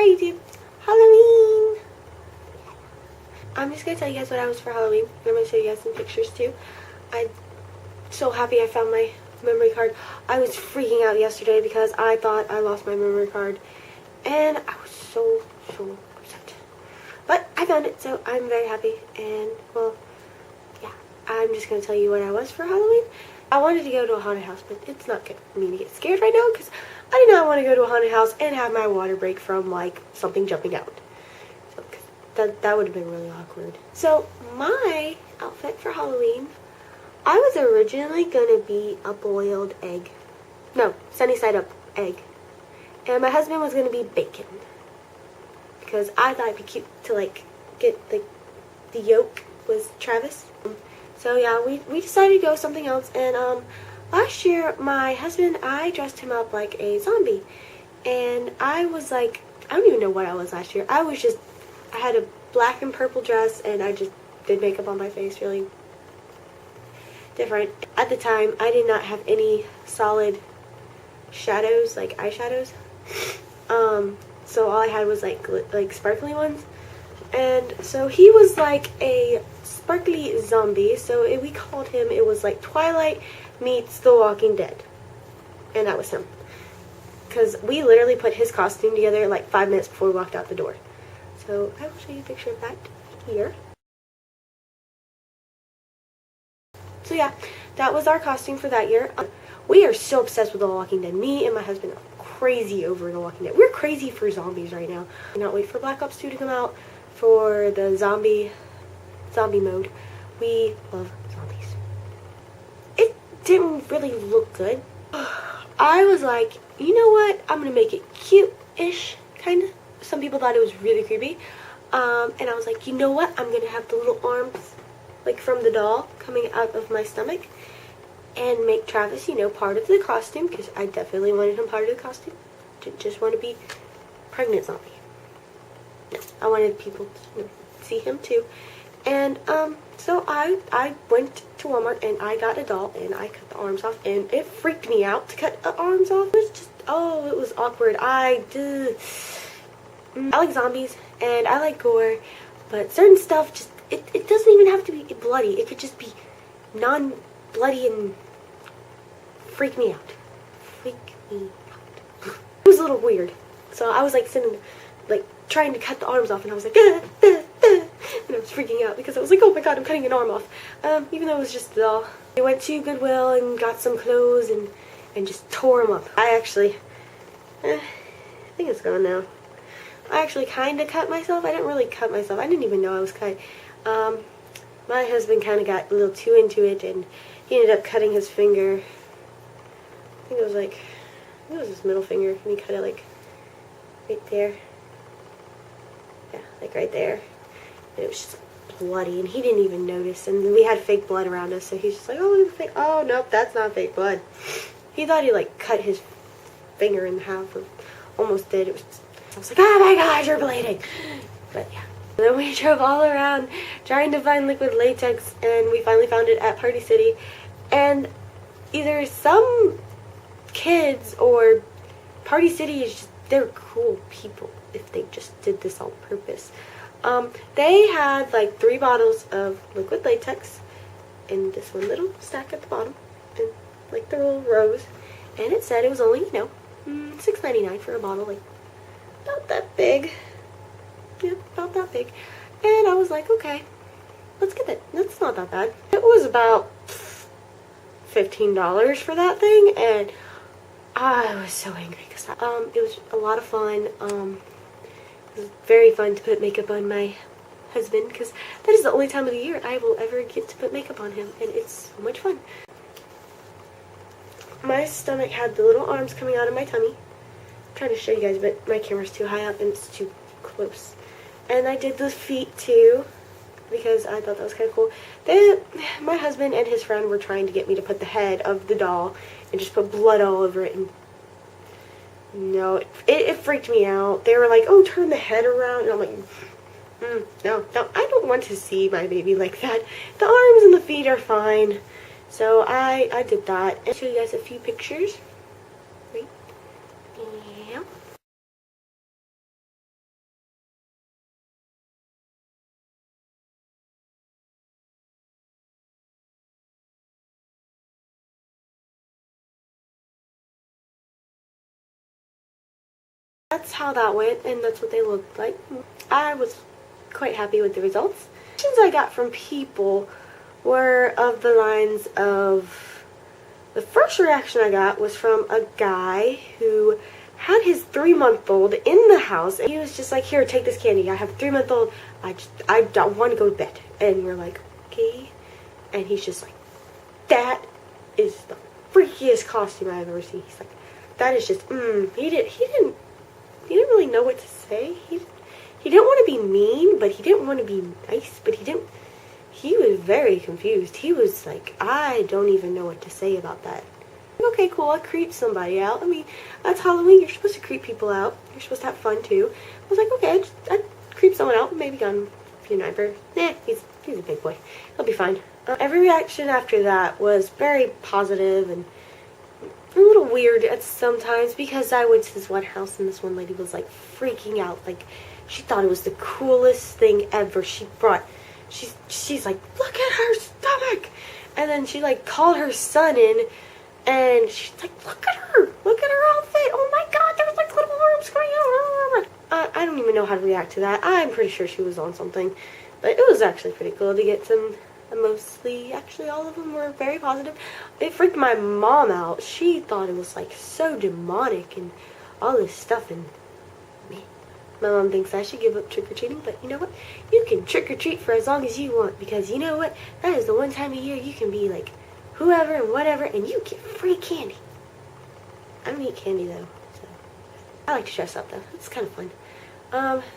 Hi YouTube. Halloween! I'm just going to tell you guys what I was for Halloween. I'm going to show you guys some pictures too. I'm so happy I found my memory card. I was freaking out yesterday because I thought I lost my memory card. And I was so upset. But I found it, so I'm very happy. And, well, yeah. I'm just going to tell you what I was for Halloween. I wanted to go to a haunted house, but it's not good for me to get scared right now because I do not want to go to a haunted house and have my water break from, like, something jumping out. So, that would have been really awkward. So, my outfit for Halloween, I was originally going to be a boiled egg. No, sunny side up egg. And my husband was going to be bacon. Because I thought it'd be cute to, like, get, like, the yolk was Travis. So yeah, we decided to go something else, and last year my husband, I dressed him up like a zombie, and I was like, I don't even know what I was last year. I had a black and purple dress, and I just did makeup on my face, really different. At the time, I did not have any solid shadows, like eyeshadows, so all I had was like sparkly ones. And so he was like a sparkly zombie, so we called him, it was like Twilight meets The Walking Dead. And that was him. Because we literally put his costume together like 5 minutes before we walked out the door. So I will show you a picture of that here. So yeah, that was our costume for that year. We are so obsessed with The Walking Dead. Me and my husband are crazy over The Walking Dead. We're crazy for zombies right now. I cannot wait for Black Ops 2 to come out. For the zombie mode. We love zombies. It didn't really look good. I was like, you know what? I'm gonna make it cute-ish, kind of. Some people thought it was really creepy. And I was like, you know what? I'm gonna have the little arms, like from the doll, coming out of my stomach. And make Travis, you know, part of the costume. Because I definitely wanted him part of the costume. Didn't just want to be pregnant zombie. No, I wanted people to see him too. And so I went to Walmart and I got a doll and I cut the arms off, and it freaked me out to cut the arms off. It was just, oh, it was awkward. I like zombies and I like gore, but certain stuff just, it doesn't even have to be bloody. It could just be non-bloody and freak me out. Freak me out. It was a little weird. So I was like sitting, like, trying to cut the arms off, and I was like, and I was freaking out because I was like, oh my god, I'm cutting an arm off, even though it was just a doll. I went to Goodwill and got some clothes and just tore them up. I actually, I think it's gone now. I actually kind of cut myself. I didn't really cut myself. I didn't even know I was cut. My husband kind of got a little too into it, and he ended up cutting his finger. I think it was his middle finger, and he cut it like right there. Yeah, like right there. And it was just bloody, and he didn't even notice. And we had fake blood around us, so he's just like, oh, look at the fake. Oh, nope, that's not fake blood. He thought he like cut his finger in half, or almost did. I was like, oh my god, you're bleeding. But yeah. And then we drove all around trying to find liquid latex, and we finally found it at Party City. And either some kids or Party City is just, they're cool people if they just did this on purpose. They had like 3 bottles of liquid latex in this one little stack at the bottom, and like the little rows, and it said it was only, you know, $6.99 for a bottle, like about that big. Yeah, about that big. And I was like, okay, let's get it. That's not that bad. It was about $15 for that thing, and I was so angry because it was a lot of fun. It was very fun to put makeup on my husband because that is the only time of the year I will ever get to put makeup on him, and it's so much fun. My stomach had the little arms coming out of my tummy. I'm trying to show you guys, but my camera's too high up and it's too close. And I did the feet too because I thought that was kind of cool. My husband and his friend were trying to get me to put the head of the doll and just put blood all over it, and no, it freaked me out. They were like, oh, turn the head around, and I'm like, no, I don't want to see my baby like that. The arms and the feet are fine. So I did that. I'll show you guys a few pictures. that's how that went, and that's what they looked like. I was quite happy with the results. Questions I got from people were of the lines of, the first reaction I got was from a guy who had his 3-month-old in the house, and he was just like, here, take this candy. I have a 3-month-old. I don't want to go to bed. And we're like, okay. And he's just like, that is the freakiest costume I've ever seen. He's like, that is just, he didn't really know what to say. He didn't want to be mean, but he didn't want to be nice, but he was very confused. He was like, I don't even know what to say about that. Okay, cool, I creeped somebody out. I mean, that's Halloween, you're supposed to creep people out. You're supposed to have fun too. I was like, okay, I'd creep someone out, maybe gun a few neighbors. He's a big boy. He'll be fine. Every reaction after that was very positive and a little weird at sometimes, because I went to this one house and this one lady was like freaking out. Like, she thought it was the coolest thing ever. She's like, look at her stomach. And then she like called her son in, and she's like, look at her outfit. Oh my god, there's like little arms coming out. I don't even know how to react to that. I'm pretty sure she was on something. But it was actually pretty cool to get some, mostly, actually all of them were very positive. It freaked my mom out. She thought it was like so demonic and all this stuff, and my mom thinks I should give up trick-or-treating, but you know what? You can trick-or-treat for as long as you want, because you know what? That is the one time a year you can be like whoever and whatever, and you get free candy. I don't eat candy though, so I like to dress up though. It's kind of fun.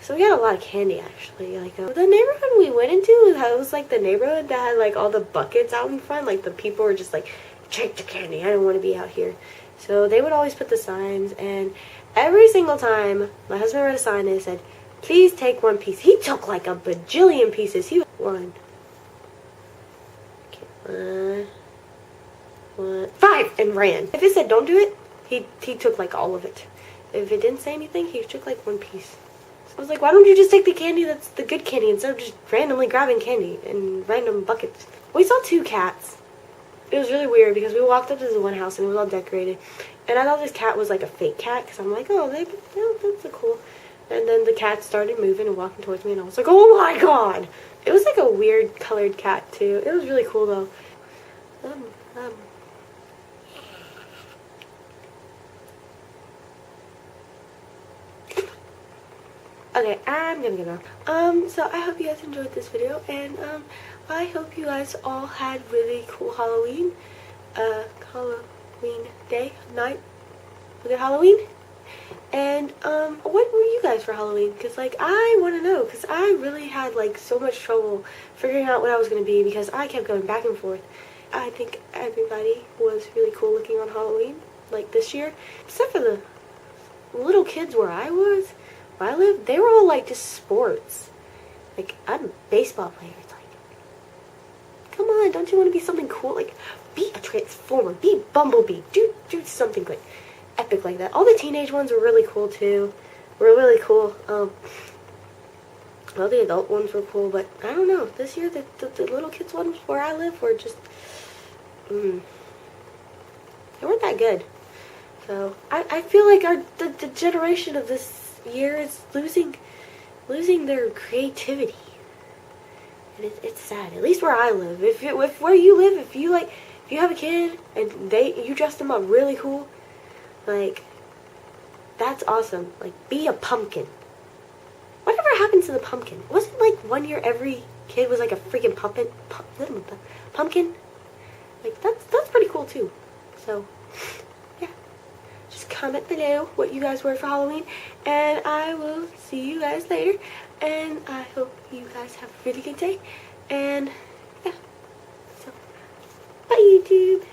So we got a lot of candy actually. Like the neighborhood we went into, it was like the neighborhood that had like all the buckets out in front. Like the people were just like, take the candy, I don't want to be out here. So they would always put the signs, and every single time my husband read a sign and it said, please take 1 piece. He took like a bajillion pieces. He was one, 5, and ran. If it said don't do it, he took like all of it. If it didn't say anything, he took like 1 piece. So I was like, why don't you just take the candy that's the good candy instead of just randomly grabbing candy in random buckets? We saw 2 cats. It was really weird because we walked up to this one house and it was all decorated. And I thought this cat was like a fake cat, because I'm like, oh, that's cool. And then the cat started moving and walking towards me, and I was like, oh my god! It was like a weird colored cat too. It was really cool though. Okay, I'm gonna go now. So I hope you guys enjoyed this video, and I hope you guys all had really cool Halloween day, night, was it Halloween? And what were you guys for Halloween? Because like, I want to know, because I really had like so much trouble figuring out what I was going to be, because I kept going back and forth. I think everybody was really cool looking on Halloween, like this year, except for the little kids where I lived, they were all like just sports. Like, I'm a baseball player. It's like, come on, don't you want to be something cool? Like, be a transformer, be Bumblebee, do something like epic like that. All the teenage ones were really cool too. Well, the adult ones were cool, but I don't know. This year, the little kids ones where I live were just, they weren't that good. So I feel like the generation of this year is losing their creativity, and it's sad. At least where I live. If where you live, if you have a kid and you dress them up really cool, like, that's awesome. Like, be a pumpkin. Whatever happened to the pumpkin? Wasn't like 1 year every kid was like a freaking pumpkin? Like, that's pretty cool too. So yeah, just comment below what you guys were for Halloween, and I will see you guys later, and I hope you guys have a really good day, and yeah, so bye YouTube.